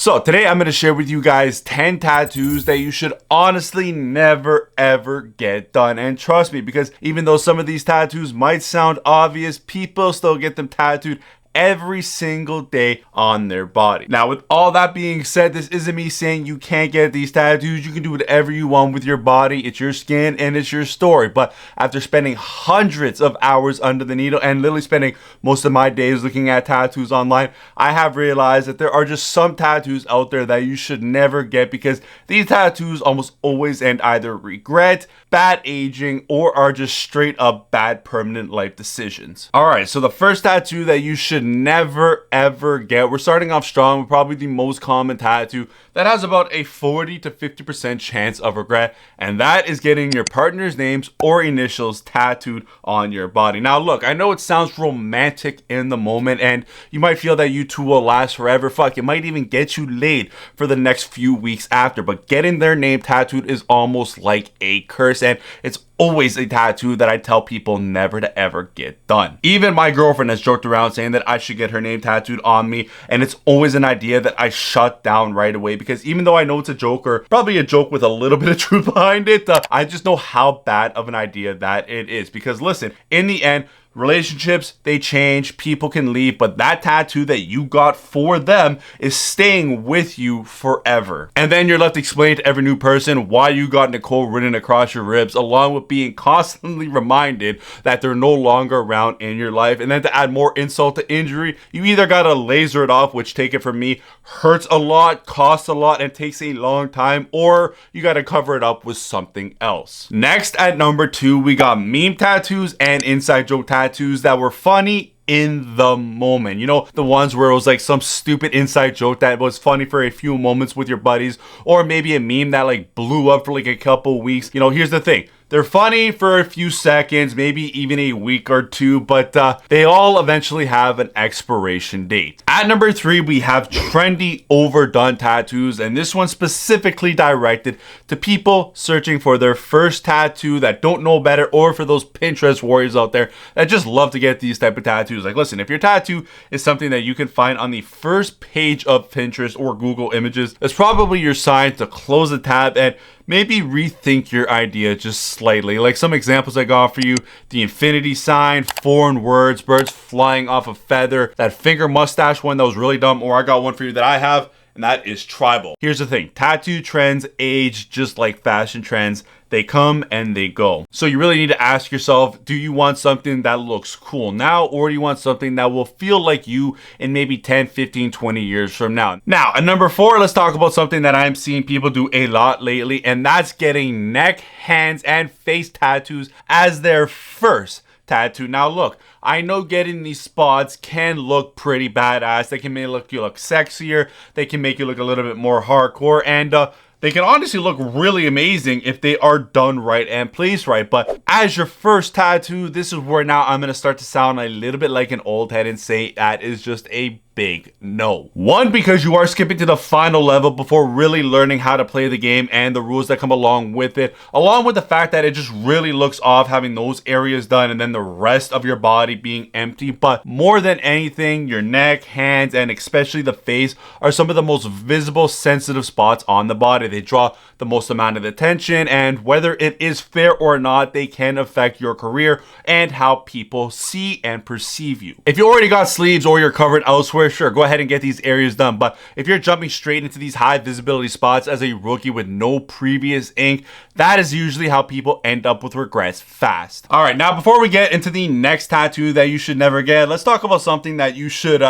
So today I'm going to share with you guys 10 tattoos that you should honestly never ever get done. And trust me, because even though some of these tattoos might sound obvious, people still get them tattooed every single day on their body. Now, with all that being said, this isn't me saying you can't get these tattoos. You can do whatever you want with your body. It's your skin and it's your story. But after spending hundreds of hours under the needle and literally spending most of my days looking at tattoos online, I have realized that there are just some tattoos out there that you should never get, because these tattoos almost always end either regret, bad aging, or are just straight up bad permanent life decisions. All right, so the first tattoo that you should never ever get, we're starting off strong with probably the most common tattoo that has about a 40 to 50% chance of regret, and that is getting your partner's names or initials tattooed on your body. Now look, I know it sounds romantic in the moment and you might feel that you two will last forever. Fuck, it might even get you laid for the next few weeks after, but getting their name tattooed is almost like a curse, and it's always a tattoo that I tell people never to ever get done. Even my girlfriend has joked around saying that I should get her name tattooed on me, and it's always an idea that I shut down right away, because even though I know it's a joke, or probably a joke with a little bit of truth behind it, I just know how bad of an idea that it is. Because listen, in the end, relationships, they change, people can leave, but that tattoo that you got for them is staying with you forever. And then you're left explaining to every new person why you got Nicole written across your ribs, along with being constantly reminded that they're no longer around in your life. And then to add more insult to injury, you either gotta laser it off, which, take it from me, hurts a lot, costs a lot, and takes a long time, or you gotta cover it up with something else. Next, at number 2, we got meme tattoos and inside joke tattoos that were funny in the moment. You know, the ones where it was like some stupid inside joke that was funny for a few moments with your buddies, or maybe a meme that like blew up for like a couple weeks. You know, here's the thing. They're funny for a few seconds, maybe even a week or two, but they all eventually have an expiration date. At number 3, we have trendy overdone tattoos, and this one's specifically directed to people searching for their first tattoo that don't know better, or for those Pinterest warriors out there that just love to get these type of tattoos. Like, listen, if your tattoo is something that you can find on the first page of Pinterest or Google Images, it's probably your sign to close the tab and maybe rethink your idea just slightly. Like some examples I got for you: the infinity sign, foreign words, birds flying off a feather, that finger mustache one that was really dumb, or I got one for you that I have, and that is tribal. Here's the thing, tattoo trends age just like fashion trends. They come and they go. So you really need to ask yourself, do you want something that looks cool now, or do you want something that will feel like you in maybe 10, 15, 20 years from now? Now, at number 4, let's talk about something that I'm seeing people do a lot lately, and that's getting neck, hands, and face tattoos as their first tattoo. Now look, I know getting these spots can look pretty badass. They can make you look sexier. They can make you look a little bit more hardcore, and they can honestly look really amazing if they are done right and placed right. But as your first tattoo, this is where now I'm going to start to sound a little bit like an old head and say that is just a big no. One, because you are skipping to the final level before really learning how to play the game and the rules that come along with it, along with the fact that it just really looks off having those areas done and then the rest of your body being empty. But more than anything, your neck, hands, and especially the face are some of the most visible, sensitive spots on the body. They draw the most amount of attention, and whether it is fair or not, they can affect your career and how people see and perceive you. If you already got sleeves or you're covered elsewhere, sure, go ahead and get these areas done. But if you're jumping straight into these high visibility spots as a rookie with no previous ink, that is usually how people end up with regrets fast. All right, now before we get into the next tattoo that you should never get, let's talk about something that you should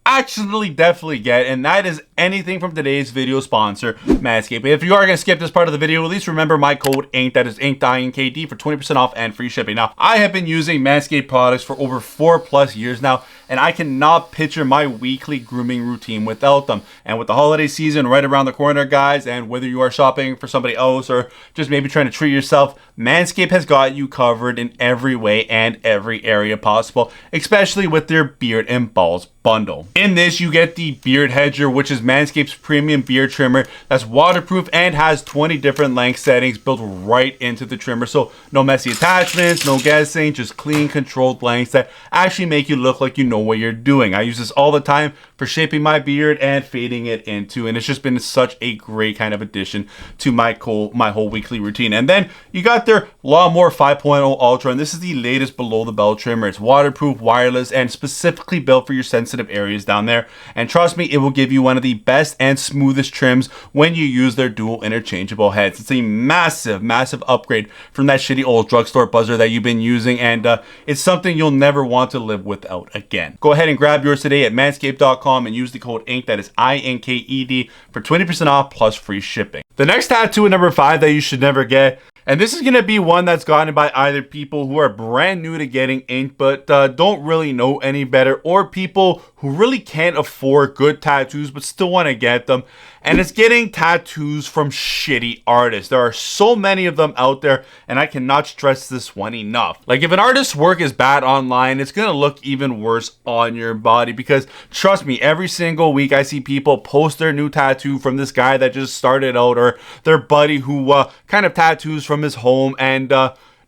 actually definitely get, and that is anything from today's video sponsor, Manscaped. If you are going to skip this part of the video, at least remember my code INK, that is JustINKD, for 20% off and free shipping. Now, I have been using Manscaped products for over 4+ years now, and I cannot picture my weekly grooming routine without them. And with the holiday season right around the corner, guys, and whether you are shopping for somebody else or just maybe trying to treat yourself, Manscaped has got you covered in every way and every area possible, especially with their beard and balls bundle. In this, you get the Beard Hedger, which is Manscaped's premium beard trimmer that's waterproof and has 20 different length settings built right into the trimmer. So no messy attachments, no guessing, just clean, controlled lengths that actually make you look like you know what you're doing. I use this all the time for shaping my beard and fading it into, and it's just been such a great kind of addition to my whole weekly routine. And then you got their Lawnmower 5.0 Ultra, and this is the latest below the belt trimmer. It's waterproof, wireless, and specifically built for your sensitive areas down there. And trust me, it will give you one of the best and smoothest trims when you use their dual interchangeable heads. It's a massive upgrade from that shitty old drugstore buzzer that you've been using, and it's something you'll never want to live without again. Go ahead and grab yours today at manscaped.com and use the code INK, that is INKED, for 20% off plus free shipping. The next tattoo at number 5 that you should never get, and this is going to be one that's gotten by either people who are brand new to getting ink but don't really know any better, or people who really can't afford good tattoos but still want to get them. And it's getting tattoos from shitty artists. There are so many of them out there, and I cannot stress this one enough. Like, if an artist's work is bad online, it's gonna look even worse on your body, because trust me, every single week I see people post their new tattoo from this guy that just started out, or their buddy who kind of tattoos from his home. And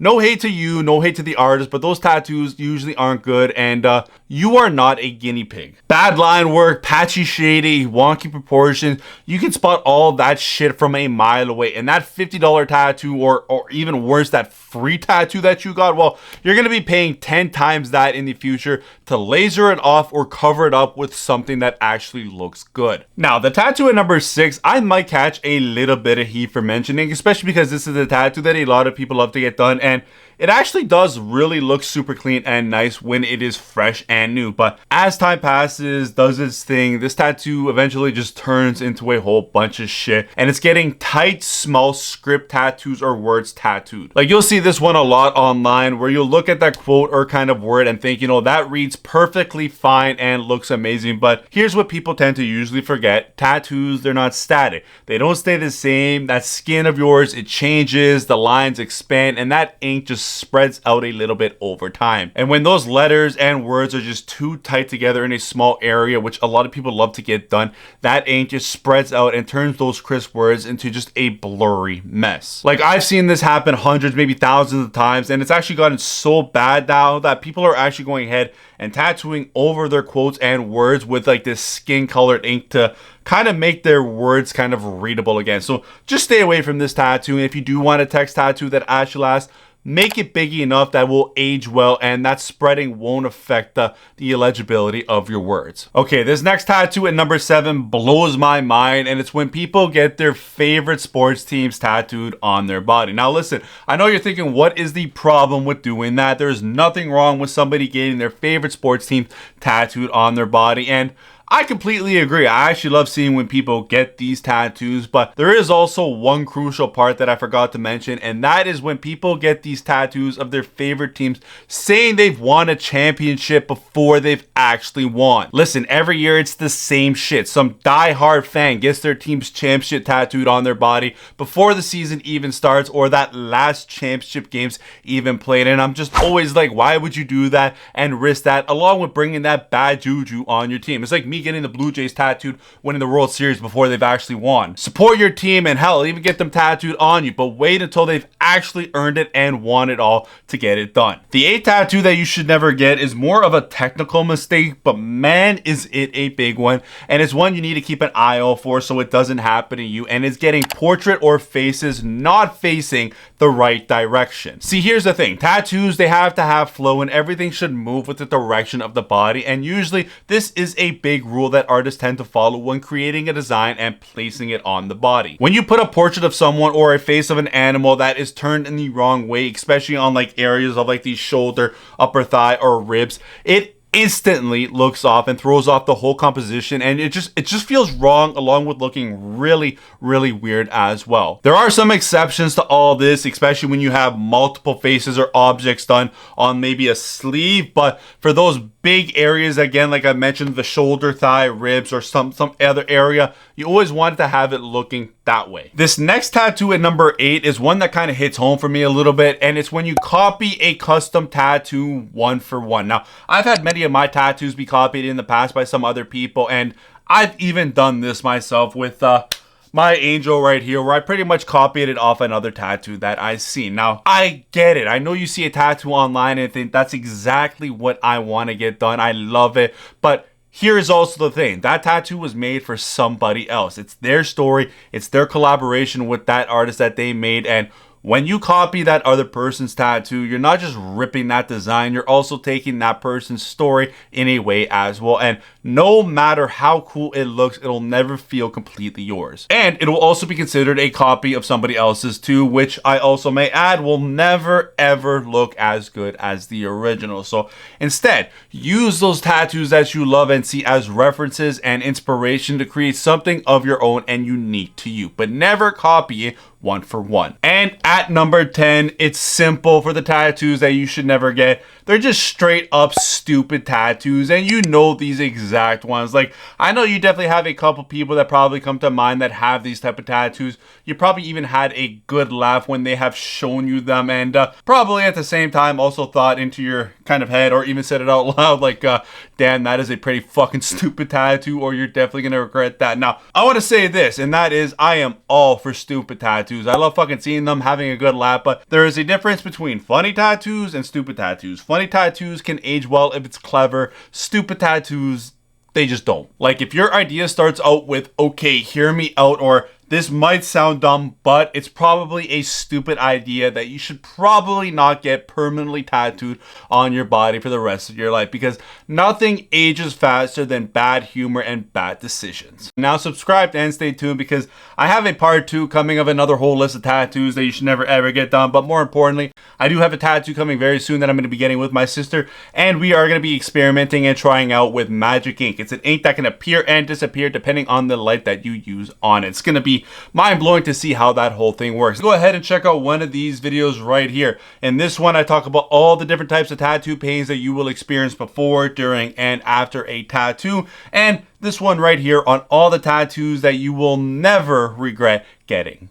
no hate to you, no hate to the artist, but those tattoos usually aren't good, and you are not a guinea pig. Bad line work, patchy shady, wonky proportions, you can spot all that shit from a mile away. And that $50 tattoo, or even worse, that free tattoo that you got, well, you're gonna be paying 10 times that in the future to laser it off or cover it up with something that actually looks good. Now, the tattoo at number 6, I might catch a little bit of heat for mentioning, especially because this is a tattoo that a lot of people love to get done, and it actually does really look super clean and nice when it is fresh and new. But as time passes, does its thing, this tattoo eventually just turns into a whole bunch of shit, and it's getting tight, small script tattoos or words tattooed. Like, you'll see this one a lot online, where you'll look at that quote or kind of word and think, you know, that reads perfectly fine and looks amazing. But here's what people tend to usually forget: tattoos, they're not static. They don't stay the same. That skin of yours, it changes, the lines expand, and that ink just spreads out a little bit over time. And when those letters and words are just too tight together in a small area, which a lot of people love to get done, that ink just spreads out and turns those crisp words into just a blurry mess. Like, I've seen this happen hundreds, maybe thousands of times, and it's actually gotten so bad now that people are actually going ahead and tattooing over their quotes and words with like this skin colored ink to kind of make their words kind of readable again. So just stay away from this tattoo. And if you do want a text tattoo that actually lasts, make it big enough that will age well, and that spreading won't affect the illegibility of your words. Okay, this next tattoo at number 7 blows my mind, and it's when people get their favorite sports teams tattooed on their body. Now listen, I know you're thinking, what is the problem with doing that? There's nothing wrong with somebody getting their favorite sports team tattooed on their body, and I completely agree. I actually love seeing when people get these tattoos, but there is also one crucial part that I forgot to mention, and that is when people get these tattoos of their favorite teams saying they've won a championship before they've actually won. Listen, every year it's the same shit. Some die-hard fan gets their team's championship tattooed on their body before the season even starts, or that last championship game's even played, and I'm just always like, why would you do that and risk that, along with bringing that bad juju on your team? It's like me getting the Blue Jays tattooed winning the World Series before they've actually won. Support your team, and hell, even get them tattooed on you, but wait until they've actually earned it and won it all to get it done. The 8th tattoo that you should never get is more of a technical mistake, but man, is it a big one, and it's one you need to keep an eye out for so it doesn't happen to you, and it's getting portrait or faces not facing the right direction. See, here's the thing. Tattoos, they have to have flow, and everything should move with the direction of the body, and usually this is a big rule that artists tend to follow when creating a design and placing it on the body. When you put a portrait of someone or a face of an animal that is turned in the wrong way, especially on like areas of like the shoulder, upper thigh, or ribs, it instantly looks off and throws off the whole composition, and it just feels wrong, along with looking really weird as well. There are some exceptions to all this, especially when you have multiple faces or objects done on maybe a sleeve, but for those big areas, again, like I mentioned, the shoulder, thigh, ribs, or some other area, you always want to have it looking that way. This next tattoo at number 8 is one that kind of hits home for me a little bit, and it's when you copy a custom tattoo one for one. Now, I've had many of my tattoos be copied in the past by some other people, and I've even done this myself with my angel right here, where I pretty much copied it off another tattoo that I seen. Now, I get it. I know you see a tattoo online and think that's exactly what I want to get done. I love it. But here is also the thing. That tattoo was made for somebody else. It's their story. It's their collaboration with that artist that they made. And when you copy that other person's tattoo, you're not just ripping that design, you're also taking that person's story in a way as well. And no matter how cool it looks, it'll never feel completely yours. And it will also be considered a copy of somebody else's too, which I also may add will never ever look as good as the original. So instead, use those tattoos that you love and see as references and inspiration to create something of your own and unique to you, but never copy it one for one. And at number 10, it's simple for the tattoos that you should never get. They're just straight up stupid tattoos, and you know these exact ones. Like, I know you definitely have a couple people that probably come to mind that have these type of tattoos. You probably even had a good laugh when they have shown you them, and probably at the same time also thought into your kind of head or even said it out loud like, damn, that is a pretty fucking stupid tattoo, or you're definitely gonna regret that. Now, I want to say this, and that is I am all for stupid tattoos. I love fucking seeing them, having a good laugh, but there is a difference between funny tattoos and stupid tattoos. Funny tattoos can age well if it's clever. Stupid tattoos, they just don't. Like, if your idea starts out with, okay, hear me out, or this might sound dumb, but it's probably a stupid idea that you should probably not get permanently tattooed on your body for the rest of your life, because nothing ages faster than bad humor and bad decisions. Now subscribe and stay tuned, because I have a part 2 coming of another whole list of tattoos that you should never ever get done. But more importantly, I do have a tattoo coming very soon that I'm going to be getting with my sister, and we are going to be experimenting and trying out with magic ink. It's an ink that can appear and disappear depending on the light that you use on it. It's going to be mind-blowing to see how that whole thing works. Go ahead and check out one of these videos right here. In this one, I talk about all the different types of tattoo pains that you will experience before, during, and after a tattoo. And this one right here on all the tattoos that you will never regret getting.